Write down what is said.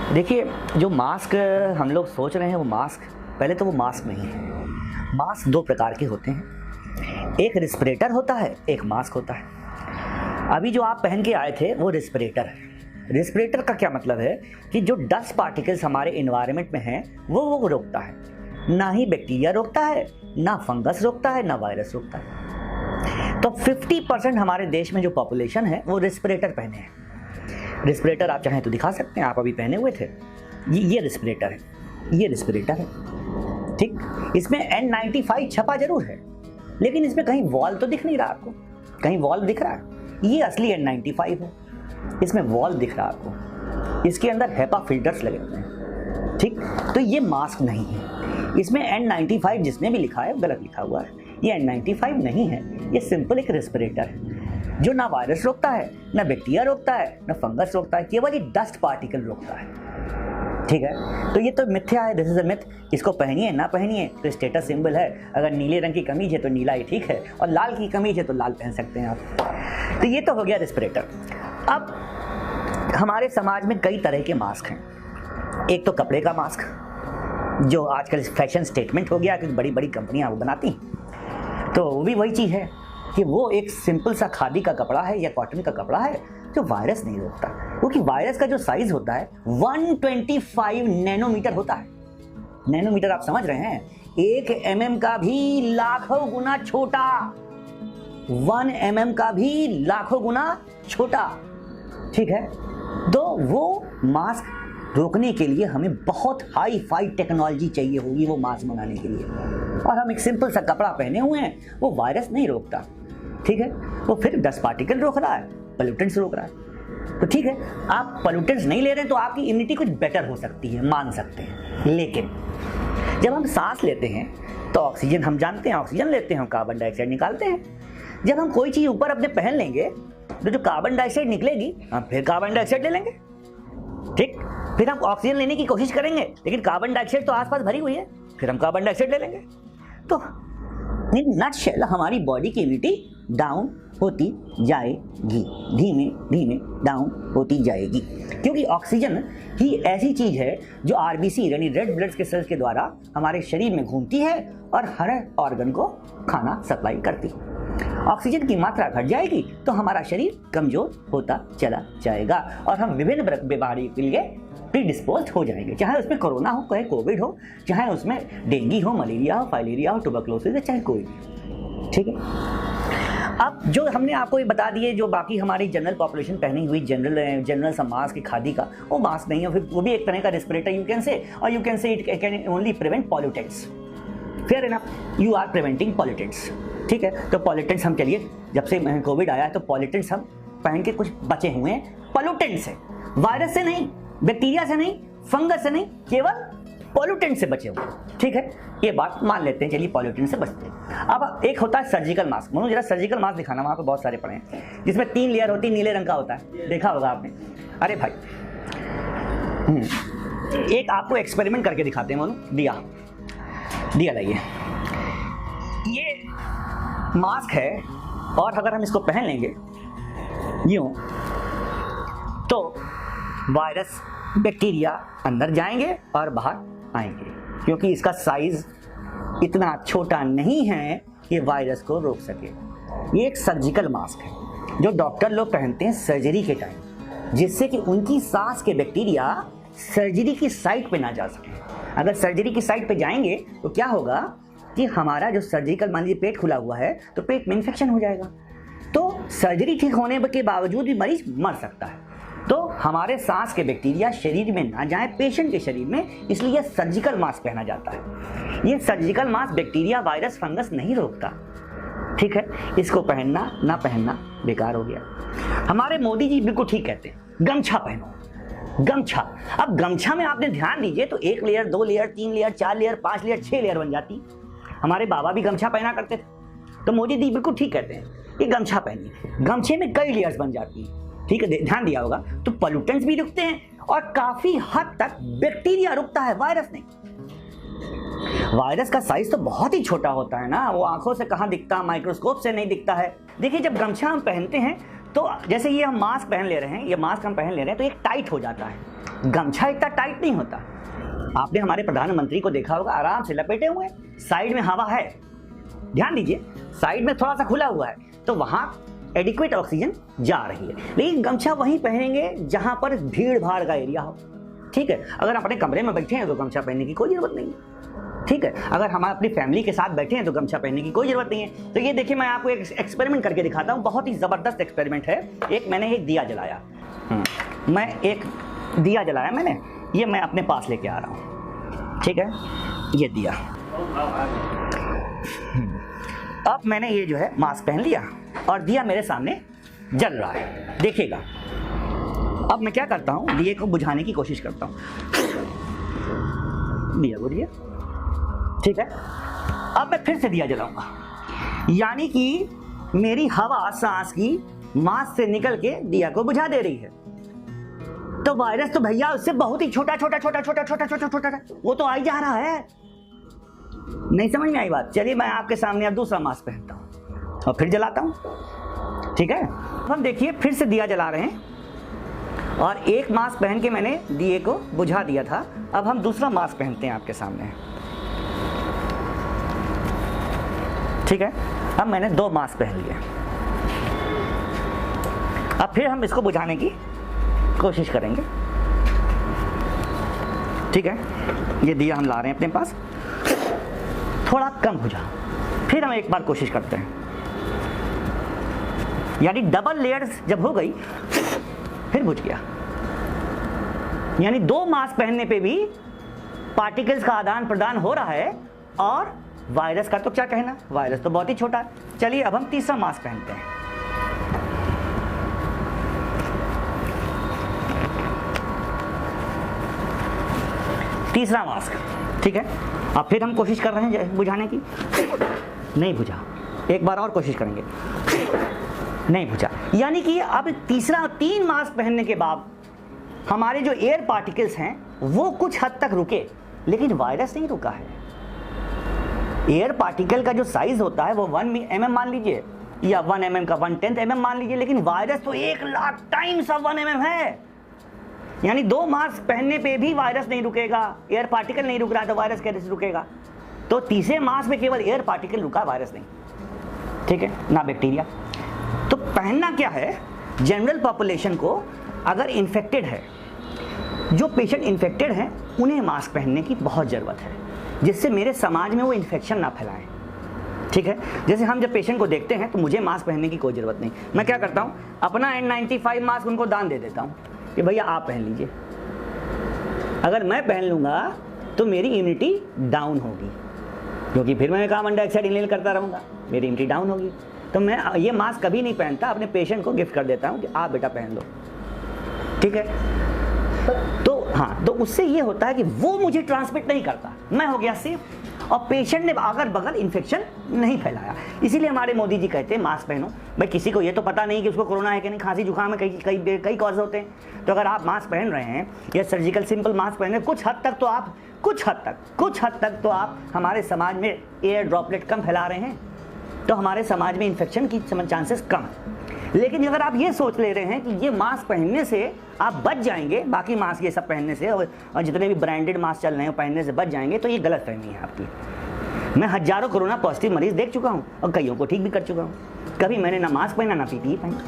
देखिए, जो मास्क हम लोग सोच रहे हैं वो मास्क, पहले तो वो मास्क नहीं है। मास्क दो प्रकार के होते हैं, एक रिस्पिरेटर होता है, एक मास्क होता है। अभी जो आप पहन के आए थे वो रिस्पिरेटर है। रिस्पिरेटर का क्या मतलब है कि जो डस्ट पार्टिकल्स हमारे एनवायरनमेंट में हैं वो रोकता है। ना ही बैक्टीरिया रोकता है, ना फंगस रोकता है, ना वायरस रोकता है। तो 50% हमारे देश में जो पॉपुलेशन है वो रिस्पिरेटर पहने हैं। रिस्पिरेटर आप चाहें तो दिखा सकते हैं, आप अभी पहने हुए थे। ये रिस्पिरेटर है, ये रिस्पिरेटर है, ठीक। इसमें N95 छपा जरूर है, लेकिन इसमें कहीं वॉल तो दिख नहीं रहा आपको। कहीं वॉल दिख रहा है? ये असली N95 है, इसमें वॉल दिख रहा है आपको। इसके अंदर हेपा फिल्टर्स लगे हुए हैं, ठीक। तो ये मास्क नहीं है। इसमें N95 जिसने भी लिखा है वो गलत लिखा हुआ है। ये N95 नहीं है, ये सिंपल एक रिस्पिरेटर है जो ना वायरस रोकता है, ना बैक्टीरिया रोकता है, ना फंगस रोकता है, केवल ये डस्ट पार्टिकल रोकता है, ठीक है। तो ये तो मिथ्या है, दिस इज अ मिथ। इसको पहनिए ना पहनिए तो स्टेटस सिंबल है। अगर नीले रंग की कमीज है तो नीला ही ठीक है, और लाल की कमीज है तो लाल पहन सकते हैं आप। तो ये तो हो गया रिस्पिरेटर। अब हमारे समाज में कई तरह के मास्क हैं। एक तो कपड़े का मास्क, जो आजकल फैशन स्टेटमेंट हो गया कि बड़ी बड़ी कंपनियां वो बनाती, तो वो भी वही चीज़ है कि वो एक सिंपल सा खादी का कपड़ा है या कॉटन का कपड़ा है जो वायरस नहीं रोकता, क्योंकि वायरस का जो साइज होता है 125 नैनोमीटर होता है। नैनोमीटर आप समझ रहे हैं, 1 mm का भी लाखों गुना छोटा, 1 mm का भी लाखों गुना छोटा, ठीक है। तो वो मास्क रोकने के लिए हमें बहुत हाई फाई टेक्नोलॉजी चाहिए होगी वो मास्क बनाने के लिए, और हम एक सिंपल सा कपड़ा पहने हुए हैं, वो वायरस नहीं रोकता, ठीक है। वो फिर डस्ट पार्टिकल रोक रहा है, पोल्यूटेंट्स रोक रहा है। तो ठीक है, आप पोल्यूटेंट्स नहीं ले रहे हैं तो आपकी इम्यूनिटी कुछ बेटर हो सकती है, मान सकते हैं। लेकिन जब हम सांस लेते हैं तो ऑक्सीजन, हम जानते हैं ऑक्सीजन लेते हैं, हम कार्बन डाइऑक्साइड निकालते हैं। जब हम कोई चीज़ ऊपर अपने पहन लेंगे तो जो कार्बन डाइऑक्साइड निकलेगी हम फिर कार्बन डाइऑक्साइड ले लेंगे, ठीक। फिर हम ऑक्सीजन लेने की कोशिश करेंगे, लेकिन कार्बन डाइऑक्साइड तो आसपास भरी हुई है, फिर हम कार्बन डाइऑक्साइड ले लेंगे। तो इन नटशेल हमारी बॉडी की इम्यूनिटी डाउन होती जाएगी, धीमे धीमे डाउन होती जाएगी, क्योंकि ऑक्सीजन ही ऐसी चीज है जो आरबीसी यानी रेड ब्लड के सेल्स के द्वारा हमारे शरीर में घूमती है और हर ऑर्गन को खाना सप्लाई करती है। ऑक्सीजन की मात्रा घट जाएगी तो हमारा शरीर कमजोर होता चला जाएगा और हम विभिन्न बीमारी के लिए प्रीडिस्पोज्ड हो जाएंगे, चाहे उसमें कोरोना हो, चाहे कोविड हो, चाहे उसमें डेंगू हो, मलेरिया हो, फाइलेरिया हो, ट्यूबरकुलोसिस है, चाहे कोई भी, ठीक है। अब जो हमने आपको ये बता दिए, जो बाकी हमारी जनरल पॉपुलेशन पहनी हुई जनरल सा मास्क की खादी का, वो मास्क नहीं है, फिर वो भी एक तरह का रिस्पिरेटर यू कैन से, और you can say it can only prevent pollutants. Fair enough, you are preventing pollutants, ठीक है। तो पॉल्यूटेंट्स हम, चलिए जब से कोविड आया है तो पॉल्यूटेंट्स हम पहन के कुछ बचे हुए हैं, पॉल्यूटेंट्स से, वायरस से नहीं, बैक्टीरिया से नहीं, फंगस से नहीं, केवल पॉल्यूटेंट से बचे हुए, ठीक है। ये बात मान लेते हैं, चलिए पॉल्यूटेंट से बचते हैं। अब एक होता है सर्जिकल मास्क। मुझे जरा सर्जिकल मास्क दिखाना, वहाँ पे बहुत सारे पड़े हैं, जिसमें 3 लेयर होती है, नीले रंग का होता है, देखा होगा आपने। अरे भाई, एक आपको एक्सपेरिमेंट करके दिखाते हैं। मोनू, दिया लाइए। ये मास्क है और अगर हम इसको पहन लेंगे यूं तो वायरस, बैक्टीरिया अंदर जाएंगे और बाहर आएंगे, क्योंकि इसका साइज इतना छोटा नहीं है कि वायरस को रोक सके। ये एक सर्जिकल मास्क है जो डॉक्टर लोग पहनते हैं सर्जरी के टाइम, जिससे कि उनकी सांस के बैक्टीरिया सर्जरी की साइट पे ना जा सके। अगर सर्जरी की साइट पे जाएंगे तो क्या होगा कि हमारा जो सर्जिकल, मान लीजिए पेट खुला हुआ है तो पेट में इन्फेक्शन हो जाएगा, तो सर्जरी ठीक होने के बावजूद भी मरीज मर सकता है। तो हमारे सांस के बैक्टीरिया शरीर में ना जाए पेशेंट के शरीर में, इसलिए सर्जिकल मास्क पहना जाता है। ये surgical mask bacteria, virus, fungus नहीं रोकता, ठीक है। इसको पहनना ना पहनना बेकार हो गया। हमारे मोदी जी बिल्कुल ठीक कहते हैं, गमछा पहनो, गमछा। अब गमछा में आपने ध्यान दीजिए तो 1 layer, 2 layer, 3 layer, 4 layer, 5 layer, 6 layer बन जाती। हमारे बाबा भी गमछा पहना करते थे, तो मोदी जी बिल्कुल ठीक कहते हैं, ये गमछा पहनिए। गमछे में कई लेयर्स बन जाती हैं, ठीक है, ध्यान दिया होगा। तो पोल्यूटेंट्स भी रुकते हैं और काफी हद तक बैक्टीरिया रुकता है, वायरस नहीं। वायरस का साइज तो बहुत ही छोटा होता है ना, वो आंखों से कहाँ दिखता, माइक्रोस्कोप से नहीं दिखता है। देखिए, जब गमछा हम पहनते हैं तो जैसे ये हम मास्क पहन ले रहे हैं, ये मास्क हम पहन ले रहे हैं तो एक टाइट हो जाता है। गमछा इतना टाइट नहीं होता। आपने हमारे प्रधानमंत्री को देखा होगा, आराम से लपेटे हुए, साइड में हवा है, ध्यान दीजिए, साइड में थोड़ा सा खुला हुआ है, तो वहां एडिक्वेट ऑक्सीजन जा रही है। लेकिन गमछा वहीं पहनेंगे जहां पर भीड़ भाड़ का एरिया हो, ठीक है। अगर अपने कमरे में बैठे हैं तो गमछा पहनने की कोई जरूरत नहीं है, ठीक है। अगर हम अपनी फैमिली के साथ बैठे हैं तो गमछा पहनने की कोई जरूरत नहीं है। तो ये देखिए, मैं आपको एक एक्सपेरिमेंट करके दिखाता हूँ, बहुत ही जबरदस्त एक्सपेरिमेंट है। मैंने एक दिया जलाया, एक दिया जलाया मैंने, ये मैं अपने पास लेके आ रहा हूँ, ठीक है। ये दिया, अब मैंने ये जो है मास्क पहन लिया और दिया मेरे सामने जल रहा है, देखिएगा। अब मैं क्या करता हूँ, दिए को बुझाने की कोशिश करता हूँ, दिया बुझ गया, ठीक है। अब मैं फिर से दिया जलाऊंगा, यानी कि मेरी हवा सांस की मास्क से निकल के दिया को बुझा दे रही है। तो वायरस तो भैया उससे बहुत ही छोटा छोटा छोटा छोटा छोटा छोटा छोटा वो तो आ ही जा रहा है। नहीं समझ में आई बात? चलिए मैं आपके सामने अब दूसरा मास्क पहनता हूं और फिर जलाता हूं, ठीक है। हम देखिए फिर से दिया जला रहे हैं और एक मास्क पहन के मैंने दिए को बुझा दिया था। अब हम दूसरा मास्क पहनते हैं आपके सामने, ठीक है। अब मैंने 2 मास्क पहन लिए। अब फिर हम इसको बुझाने की कोशिश करेंगे, ठीक है। ये दिया हम ला रहे हैं अपने पास, थोड़ा कम बुझा, फिर हम एक बार कोशिश करते हैं, यानी डबल लेयर्स जब हो गई फिर बुझ गया। यानी 2 मास्क पहनने पे भी पार्टिकल्स का आदान प्रदान हो रहा है। और वायरस का तो क्या कहना, वायरस तो बहुत ही छोटा है। चलिए अब हम तीसरा मास्क पहनते हैं। तीसरा मास्क, ठीक है। अब फिर हम कोशिश कर रहे हैं बुझाने की, नहीं बुझा, एक बार और कोशिश करेंगे, नहीं बुझा। यानी कि अब 3 मास्क पहनने के बाद हमारे जो एयर पार्टिकल्स हैं वो कुछ हद तक रुके, लेकिन वायरस नहीं रुका है। एयर पार्टिकल का जो साइज होता है वो 1 mm मान लीजिए, या 1 mm का 1/10 mm मान लीजिए, लेकिन वायरस तो 1 लाख टाइम्स ऑफ 1 mm है। यानी 2 मास्क पहनने पे भी वायरस नहीं रुकेगा, एयर पार्टिकल नहीं रुक रहा है तो वायरस कैसे रुकेगा? तो तीसरे मास्क में केवल एयर पार्टिकल रुका, वायरस नहीं, ठीक है, ना बैक्टीरिया। तो पहनना क्या है, जनरल पॉपुलेशन को अगर इन्फेक्टेड है, जो पेशेंट इन्फेक्टेड हैं उन्हें मास्क पहनने की बहुत ज़रूरत है, जिससे मेरे समाज में वो इन्फेक्शन ना फैलाएं, ठीक है। जैसे हम जब पेशेंट को देखते हैं तो मुझे मास्क पहनने की कोई ज़रूरत नहीं, मैं क्या करता हूँ, अपना N95 मास्क उनको दान दे देता हूँ कि भैया आप पहन लीजिए। अगर मैं पहन लूँगा तो मेरी इम्यूनिटी डाउन होगी, क्योंकि फिर मैं कार्बन डाइऑक्साइड इनहेल करता रहूँगा, मेरी इम्यूनिटी डाउन होगी। तो मैं ये मास्क कभी नहीं पहनता, अपने पेशेंट को गिफ्ट कर देता हूँ कि आप बेटा पहन लो, ठीक है। तो हाँ, तो उससे ये होता है कि वो मुझे ट्रांसमिट नहीं करता, मैं हो गया सेफ, और पेशेंट ने अगल बगल इन्फेक्शन नहीं फैलाया। इसीलिए हमारे मोदी जी कहते हैं मास्क पहनो। भाई किसी को ये तो पता नहीं कि उसको कोरोना है कि नहीं, खांसी जुकाम में कई कॉज होते हैं। तो अगर आप मास्क पहन रहे हैं या सर्जिकल सिंपल मास्क पहन रहे हैं, कुछ हद तक तो आप हमारे समाज में एयर ड्रॉपलेट कम फैला रहे हैं, तो हमारे समाज में इन्फेक्शन की चांसेस कम है। लेकिन अगर आप ये सोच ले रहे हैं कि ये मास्क पहनने से आप बच जाएंगे, बाकी मास्क ये सब पहनने से और जितने भी ब्रांडेड मास्क चल रहे हैं पहनने से बच जाएंगे, तो ये गलत फहमी है आपकी। मैं हजारों कोरोना पॉजिटिव मरीज देख चुका हूँ और कईयों को ठीक भी कर चुका हूँ। कभी मैंने ना मास्क पहना ना PPE पहना।